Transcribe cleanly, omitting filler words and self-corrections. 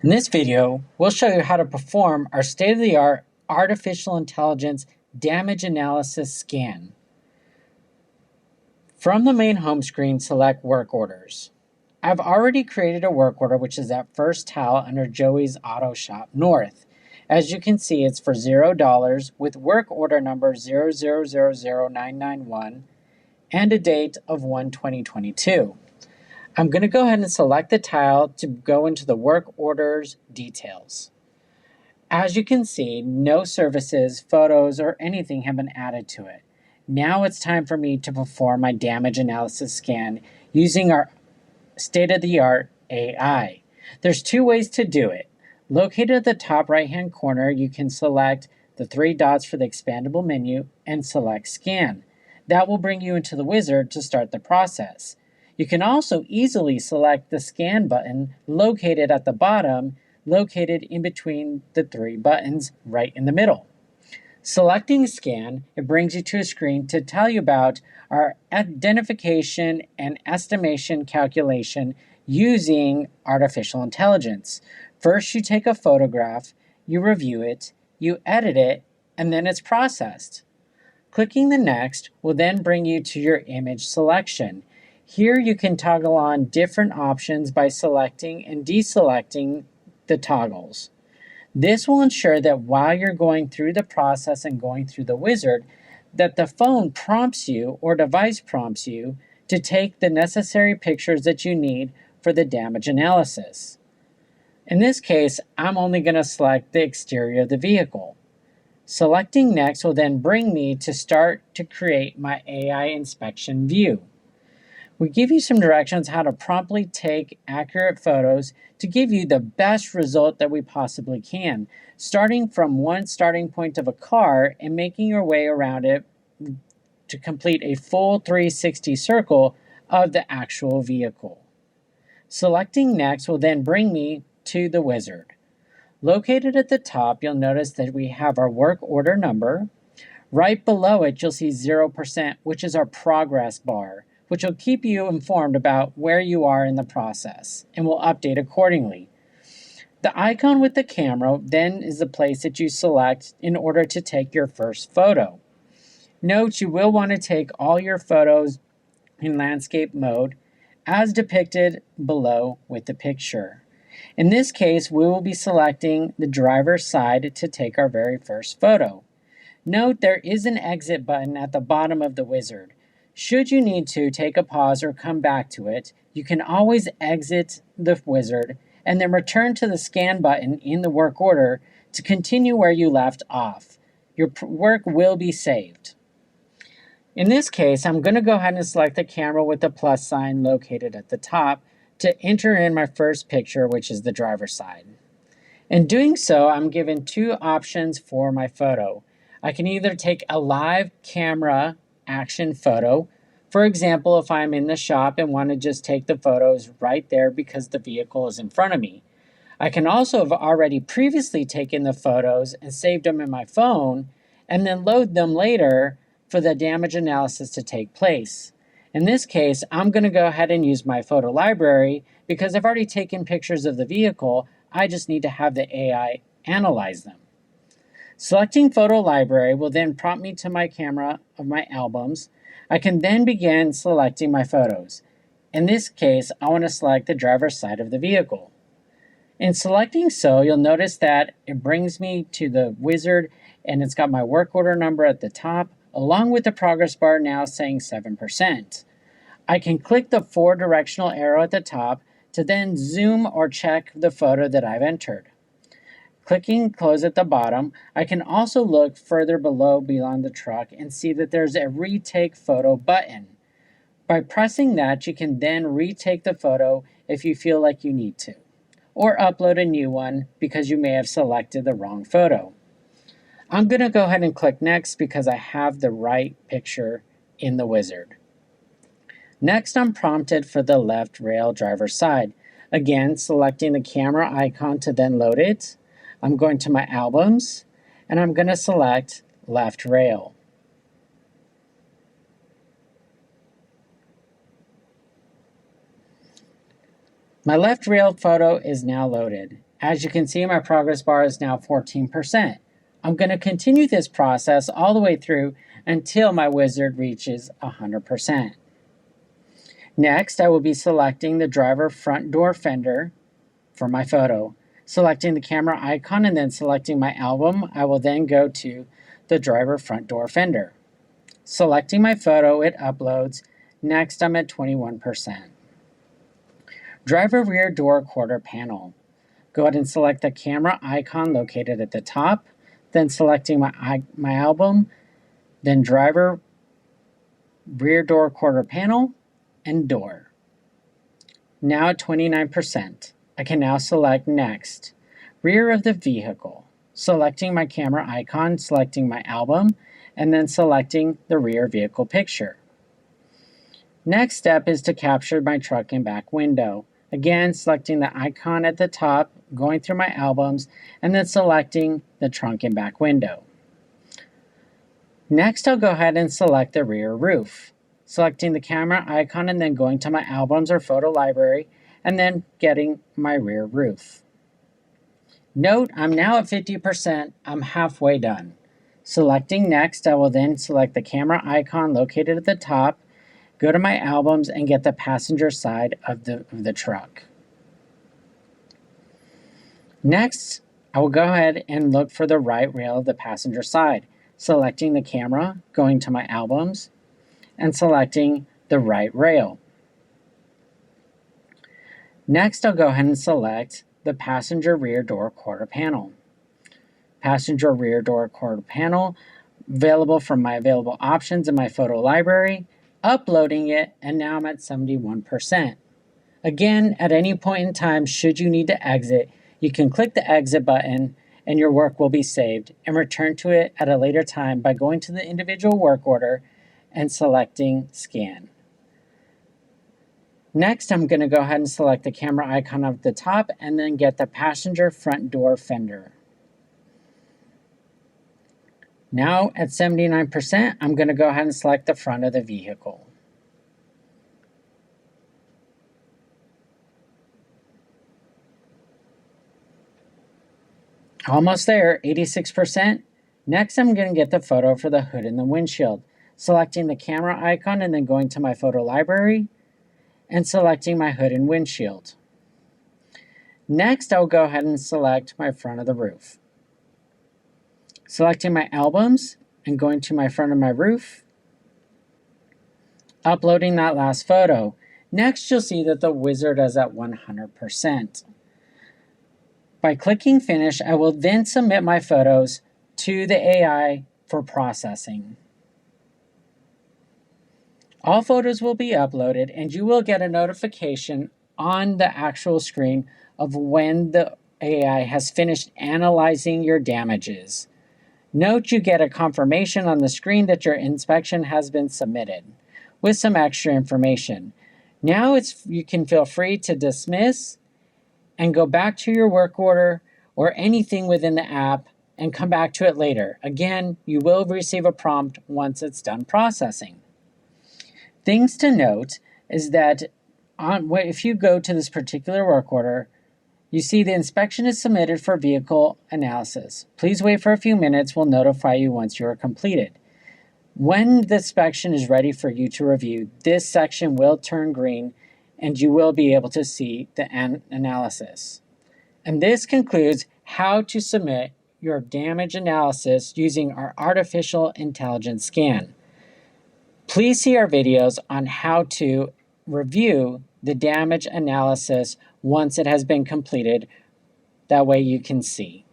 In this video, we'll show you how to perform our state-of-the-art artificial intelligence damage analysis scan. From the main home screen, select Work Orders. I've already created a work order, which is that first tile under Joey's Auto Shop North. As you can see, it's for $0 with work order number 0000991 and a date of 1/2022. I'm going to go ahead and select the tile to go into the work orders details. As you can see, no services, photos, or anything have been added to it. Now it's time for me to perform my damage analysis scan using our state-of-the-art AI. There's two ways to do it. Located at the top right-hand corner, you can select the three dots for the expandable menu and select Scan. That will bring you into the wizard to start the process. You can also easily select the Scan button located at the bottom, located in between the three buttons right in the middle. Selecting Scan, it brings you to a screen to tell you about our identification and estimation calculation using artificial intelligence. First, you take a photograph, you review it, you edit it, and then it's processed. Clicking the Next will then bring you to your image selection. Here you can toggle on different options by selecting and deselecting the toggles. This will ensure that while you're going through the process and going through the wizard, that the phone prompts you or device prompts you to take the necessary pictures that you need for the damage analysis. In this case, I'm only going to select the exterior of the vehicle. Selecting Next will then bring me to start to create my AI inspection view. We give you some directions how to promptly take accurate photos to give you the best result that we possibly can, starting from one starting point of a car and making your way around it to complete a full 360 circle of the actual vehicle. Selecting Next will then bring me to the wizard. Located at the top, you'll notice that we have our work order number. Right below it, you'll see 0%, which is our progress bar, which will keep you informed about where you are in the process and will update accordingly. The icon with the camera then is the place that you select in order to take your first photo. Note you will want to take all your photos in landscape mode as depicted below with the picture. In this case, we will be selecting the driver's side to take our very first photo. Note there is an exit button at the bottom of the wizard. Should you need to take a pause or come back to it, you can always exit the wizard and then return to the scan button in the work order to continue where you left off. Your work will be saved. In this case, I'm going to go ahead and select the camera with the plus sign located at the top to enter in my first picture, which is the driver's side. In doing so, I'm given two options for my photo. I can either take a live camera action photo. For example, if I'm in the shop and want to just take the photos right there because the vehicle is in front of me. I can also have already previously taken the photos and saved them in my phone and then load them later for the damage analysis to take place. In this case, I'm going to go ahead and use my photo library because I've already taken pictures of the vehicle. I just need to have the AI analyze them. Selecting Photo Library will then prompt me to my camera of my albums. I can then begin selecting my photos. In this case, I want to select the driver's side of the vehicle. In selecting so, you'll notice that it brings me to the wizard and it's got my work order number at the top, along with the progress bar now saying 7%. I can click the 4 directional arrow at the top to then zoom or check the photo that I've entered. Clicking close at the bottom, I can also look further below beyond the truck and see that there's a retake photo button. By pressing that, you can then retake the photo if you feel like you need to, or upload a new one because you may have selected the wrong photo. I'm going to go ahead and click Next because I have the right picture in the wizard. Next, I'm prompted for the left rail driver's side. Again, selecting the camera icon to then load it. I'm going to my albums and I'm going to select left rail. My left rail photo is now loaded. As you can see, my progress bar is now 14%. I'm going to continue this process all the way through until my wizard reaches 100%. Next, I will be selecting the driver front door fender for my photo. Selecting the camera icon and then selecting my album, I will then go to the driver front door fender. Selecting my photo, it uploads. Next, I'm at 21%. Driver rear door quarter panel. Go ahead and select the camera icon located at the top, then selecting my album, then driver rear door quarter panel and door. Now at 29%. I can now select next, rear of the vehicle. Selecting my camera icon, selecting my album, and then selecting the rear vehicle picture. Next step is to capture my truck and back window. Again, selecting the icon at the top, going through my albums, and then selecting the trunk and back window. Next, I'll go ahead and select the rear roof. Selecting the camera icon and then going to my albums or photo library, and then getting my rear roof. Note, I'm now at 50%, I'm halfway done. Selecting next, I will then select the camera icon located at the top, go to my albums and get the passenger side of the truck. Next, I will go ahead and look for the right rail of the passenger side, selecting the camera, going to my albums, and selecting the right rail. Next, I'll go ahead and select the passenger rear door quarter panel. Passenger rear door quarter panel, available from my available options in my photo library, uploading it, and now I'm at 71%. Again, at any point in time, should you need to exit, you can click the exit button and your work will be saved and return to it at a later time by going to the individual work order and selecting scan. Next, I'm going to go ahead and select the camera icon at the top and then get the passenger front door fender. Now at 79%, I'm going to go ahead and select the front of the vehicle. Almost there, 86%. Next, I'm going to get the photo for the hood and the windshield. Selecting the camera icon and then going to my photo library and selecting my hood and windshield. Next, I'll go ahead and select my front of the roof. Selecting my albums and going to my front of my roof, uploading that last photo. Next, you'll see that the wizard is at 100%. By clicking finish, I will then submit my photos to the AI for processing. All photos will be uploaded and you will get a notification on the actual screen of when the AI has finished analyzing your damages. Note you get a confirmation on the screen that your inspection has been submitted with some extra information. Now you can feel free to dismiss and go back to your work order or anything within the app and come back to it later. Again, you will receive a prompt once it's done processing. Things to note is that if you go to this particular work order, you see the inspection is submitted for vehicle analysis. Please wait for a few minutes. We'll notify you once you are completed. When the inspection is ready for you to review, this section will turn green and you will be able to see the analysis. And this concludes how to submit your damage analysis using our artificial intelligence scan. Please see our videos on how to review the damage analysis once it has been completed. That way you can see.